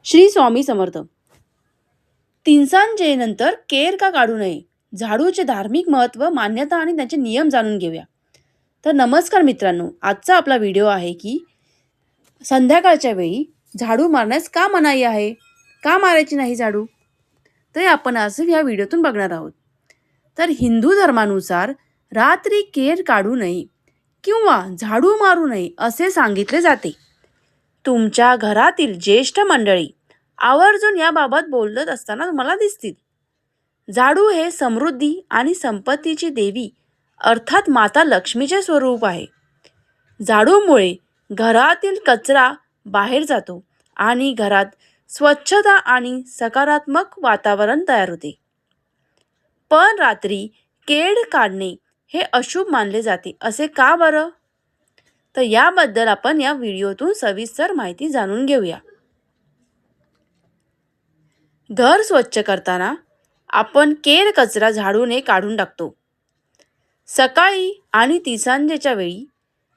श्री स्वामी समर्थ. नंतर केर का काढू नये, झाडूचे धार्मिक महत्त्व, मान्यता आणि त्याचे नियम जाणून घेऊया. तर नमस्कार मित्रांनो, आजचा आपला व्हिडिओ आहे की संध्याकाळच्या वेळी झाडू मारण्यास का मनाई आहे, का मारायची नाही झाडू, ते आपण आज या व्हिडिओतून बघणार आहोत. तर हिंदू धर्मानुसार रात्री केर काढू नये किंवा झाडू मारू नये असे सांगितले जाते. तुमच्या घरातील ज्येष्ठ मंडळी आवर्जून याबाबत बोलत असताना तुम्हाला दिसतील. झाडू हे समृद्धी आणि संपत्तीची देवी अर्थात माता लक्ष्मीचे स्वरूप आहे. झाडूमुळे घरातील कचरा बाहेर जातो आणि घरात स्वच्छता आणि सकारात्मक वातावरण तयार होते. पण रात्री केर काढणे हे अशुभ मानले जाते, असे का बरं? तर याबद्दल आपण या व्हिडिओतून सविस्तर माहिती जाणून घेऊया. घर स्वच्छ करताना आपण केर कचरा झाडूने काढून टाकतो. सकाळी आणि सांजेच्या वेळी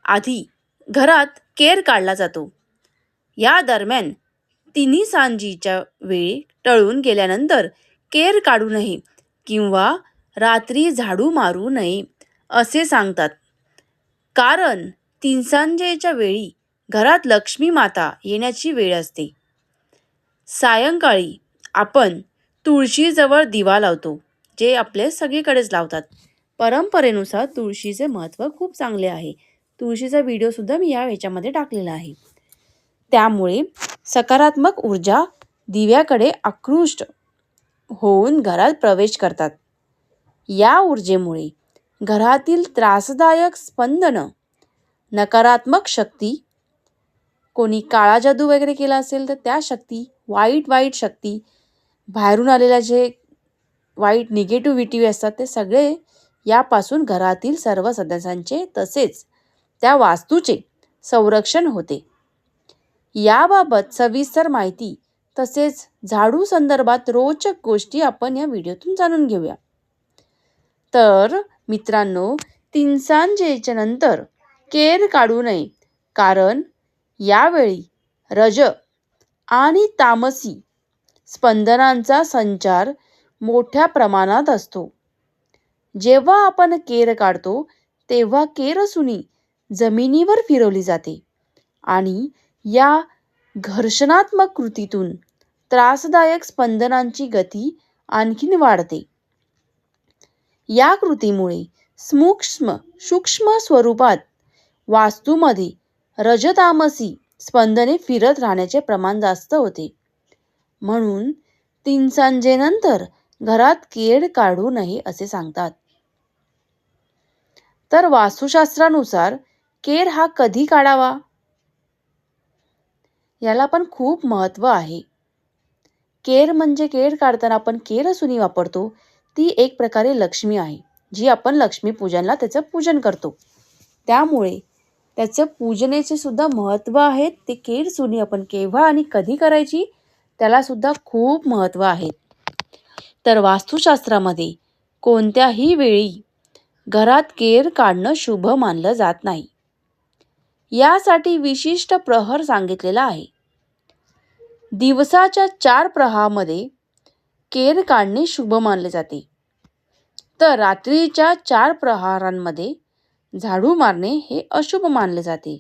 आधी घरात केर काढला जातो. या दरम्यान सांजेच्या वेळी टळून गेल्यानंतर केर काढू नये किंवा रात्री झाडू मारू नये असे सांगतात. कारण सांजेच्या वेळी घरात लक्ष्मी माता येण्याची वेळ असते. सायंकाळी आपण तुळशीजवळ दिवा लावतो, जे आपले सगळीकडेच लावतात. परंपरेनुसार तुळशीचे महत्त्व खूप चांगले आहे. तुळशीचा व्हिडिओसुद्धा मी याच्यामध्ये टाकलेला आहे. त्यामुळे सकारात्मक ऊर्जा दिव्याकडे आकृष्ट होऊन घरात प्रवेश करतात. या ऊर्जेमुळे घरातील त्रासदायक स्पंदनं, नकारात्मक शक्ती, कोणी काळा जादू वगैरे केला असेल तर त्या शक्ती, वाईट शक्ती, बाहेरून आलेल्या जे वाईट निगेटिव्हिटी असतात ते सगळे यापासून घरातील सर्व सदस्यांचे तसेच त्या वास्तूचे संरक्षण होते. याबाबत सविस्तर माहिती तसेच झाडू संदर्भात रोचक गोष्टी आपण या व्हिडिओतून जाणून घेऊया. तर मित्रांनो, सांजेच्या नंतर केर काढू नये, कारण यावेळी रज आणि तामसी स्पंदनांचा संचार मोठ्या प्रमाणात असतो. जेव्हा आपण केर काढतो तेव्हा केरसुनी जमिनीवर फिरवली जाते आणि या घर्षणात्मक कृतीतून त्रासदायक स्पंदनांची गती आणखीन वाढते. या कृतीमुळे सूक्ष्म स्वरूपात वास्तूमध्ये रजतामसी स्पंदने फिरत राहण्याचे प्रमाण जास्त होते. म्हणून सांजेनंतर घरात केर काढू नये असे सांगतात. तर वास्तुशास्त्रानुसार केर हा कधी काढावा, याला पण खूप महत्त्व आहे. केर म्हणजे केर काढताना आपण केरसुनी वापरतो, ती एक प्रकारे लक्ष्मी आहे, जी आपण लक्ष्मी पूजनला त्याचं पूजन करतो. त्यामुळे त्याचं पूजनेचे सुद्धा महत्त्व आहे. ते केरसुनी आपण केव्हा आणि कधी करायची त्याला सुद्धा खूप महत्त्व आहे. तर वास्तुशास्त्रामध्ये कोणत्याही वेळी घरात केर काढणं शुभ मानलं जात नाही. यासाठी विशिष्ट प्रहर सांगितलेला आहे. दिवसाच्या 4 प्रहरामध्ये केर काढणे शुभ मानले जाते, तर रात्रीच्या 4 प्रहरांमध्ये झाडू मारणे हे अशुभ मानले जाते.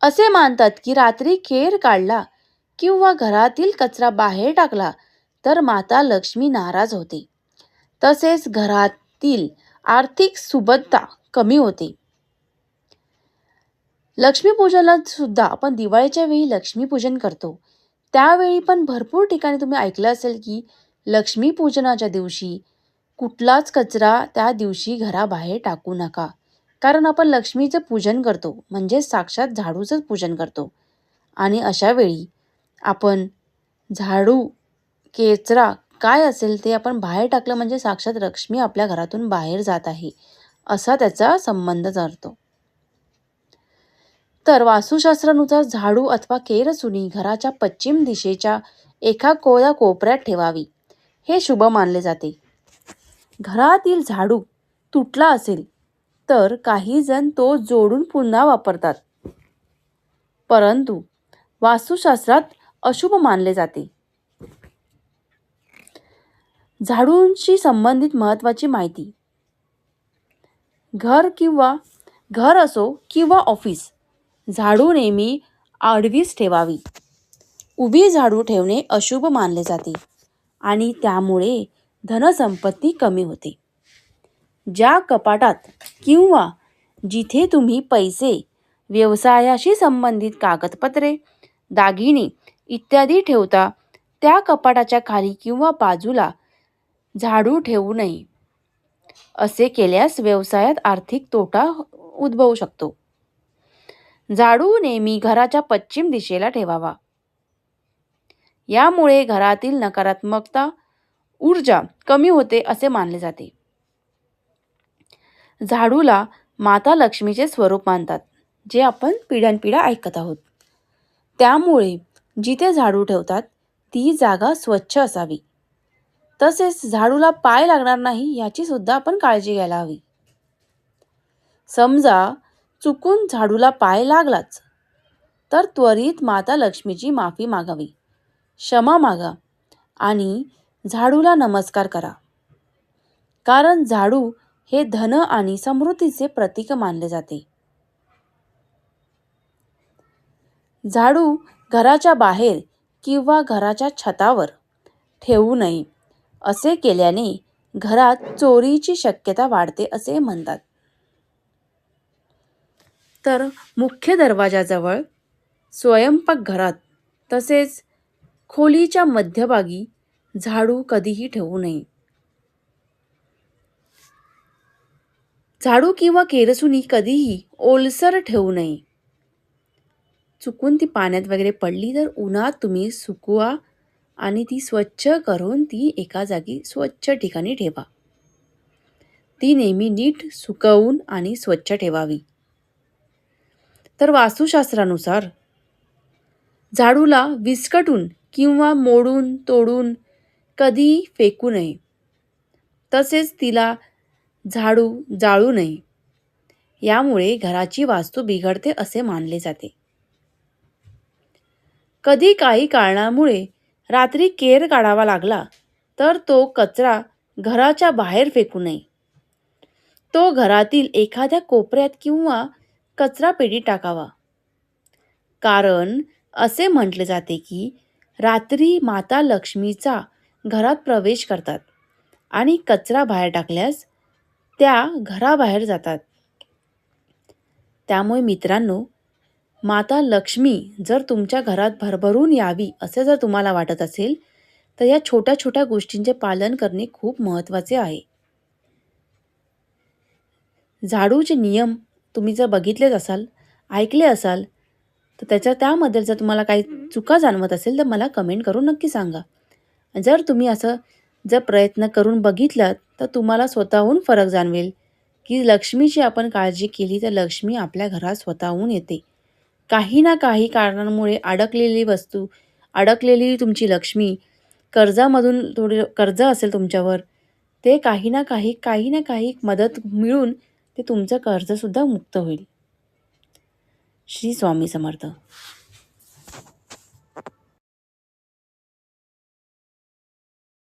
असे मानतात की रात्री केर काढला किंवा घरातील कचरा बाहेर टाकला तर माता लक्ष्मी नाराज होते, तसेच घरातील आर्थिक सुबत्ता कमी होते. लक्ष्मीपूजनाला सुद्धा आपण दिवाळीच्या वेळी लक्ष्मीपूजन करतो. त्यावेळी पण भरपूर ठिकाणी तुम्ही ऐकलं असेल की लक्ष्मीपूजनाच्या दिवशी कुठलाच कचरा त्या दिवशी घराबाहेर टाकू नका, कारण आपण लक्ष्मीचं पूजन करतो, म्हणजे साक्षात झाडूचंच पूजन करतो. आणि अशा वेळी आपण झाडू, कचरा काय असेल ते आपण बाहेर टाकलं म्हणजे साक्षात लक्ष्मी आपल्या घरातून बाहेर जात आहे, असा त्याचा संबंध ठरतो. तर वास्तुशास्त्रानुसार झाडू अथवा केरसुनी घराच्या पश्चिम दिशेच्या एका कोपऱ्यात ठेवावी, हे शुभ मानले जाते. घरातील झाडू तुटला असेल तर काही जण तो जोडून पुन्हा वापरतात, परंतु वास्तुशास्त्रात अशुभ मानले जाते. झाडूंशी संबंधित महत्त्वाची माहिती. घर असो किंवा ऑफिस, झाडू नेहमी आडवीच ठेवावी. उभी झाडू ठेवणे अशुभ मानले जाते आणि त्यामुळे धनसंपत्ती कमी होते. ज्या कपाटात किंवा जिथे तुम्ही पैसे, व्यवसायाशी संबंधित कागदपत्रे, दागिने इत्यादी ठेवता त्या कपाटाच्या खाली किंवा बाजूला झाडू ठेवू नये. असे केल्यास व्यवसायात आर्थिक तोटा उद्भवू शकतो. झाडू नेहमी घराच्या पश्चिम दिशेला ठेवावा. यामुळे घरातील नकारात्मकता ऊर्जा कमी होते असे मानले जाते. झाडूला माता लक्ष्मीचे स्वरूप मानतात, जे आपण पिढ्यानपिढ्या ऐकत आहोत. त्यामुळे जिथे झाडू ठेवतात ती जागा स्वच्छ असावी. तसेच झाडूला पाय लागणार नाही याची सुद्धा आपण काळजी घ्यायला हवी. समजा चुकून झाडूला पाय लागलाच तर त्वरित माता लक्ष्मीची माफी मागावी, क्षमा मागा आणि झाडूला नमस्कार करा. कारण झाडू हे धन आणि समृद्धीचे प्रतीक मानले जाते. झाडू घराच्या बाहेर किंवा घराच्या छतावर ठेवू नये. असे केल्याने घरात चोरीची शक्यता वाढते असे म्हणतात. तर मुख्य दरवाजाजवळ, स्वयंपाकघरात तसेच खोलीच्या मध्यभागी झाडू कधीही ठेवू नये. झाडू किंवा केरसुणी कधीही ओलसर ठेवू नये. चुकून ती पाण्यात वगैरे पडली तर उन्हात तुम्ही सुकवा आणि ती स्वच्छ करून ती एका जागी स्वच्छ ठिकाणी ठेवा. ती नेहमी नीट सुकवून आणि स्वच्छ ठेवावी. तर वास्तुशास्त्रानुसार झाडूला विस्कटून किंवा मोडून तोडून कधी फेकू नये. तसेच तिला झाडू जाळू नये. यामुळे घराची वास्तू बिघडते असे मानले जाते. कधी काही कारणामुळे रात्री केर काढावा लागला तर तो कचरा घराच्या बाहेर फेकू नये. तो घरातील एखाद्या कोपऱ्यात किंवा कचरा पेटीत टाकावा. कारण असे म्हटले जाते की रात्री माता लक्ष्मीचा घरात प्रवेश करतात आणि कचरा बाहेर टाकल्यास त्या घराबाहेर जातात. त्यामुळे मित्रांनो, माता लक्ष्मी जर तुमच्या घरात भरभरून यावी असे जर तुम्हाला वाटत असेल तर या छोट्या छोट्या गोष्टींचे पालन करणे खूप महत्त्वाचे आहे. झाडूचे नियम तुम्ही जर बघितलेच असाल, ऐकले असाल, तर त्यामध्ये जर तुम्हाला काही चुका जाणवत असेल तर मला कमेंट करून नक्की सांगा. जर तुम्ही असं जर प्रयत्न करून बघितलात तर तुम्हाला स्वतःहून फरक जाणवेल की लक्ष्मीची आपण काळजी केली तर लक्ष्मी आपल्या घरात स्वतःहून येते. काही ना काही कारणांमुळे अडकलेली तुमची लक्ष्मी, कर्जामधून थोडी कर्ज असेल तुमच्यावर, ते काही ना काही मदत मिळून ते तुमचं कर्जसुद्धा मुक्त होईल. श्री स्वामी समर्थ.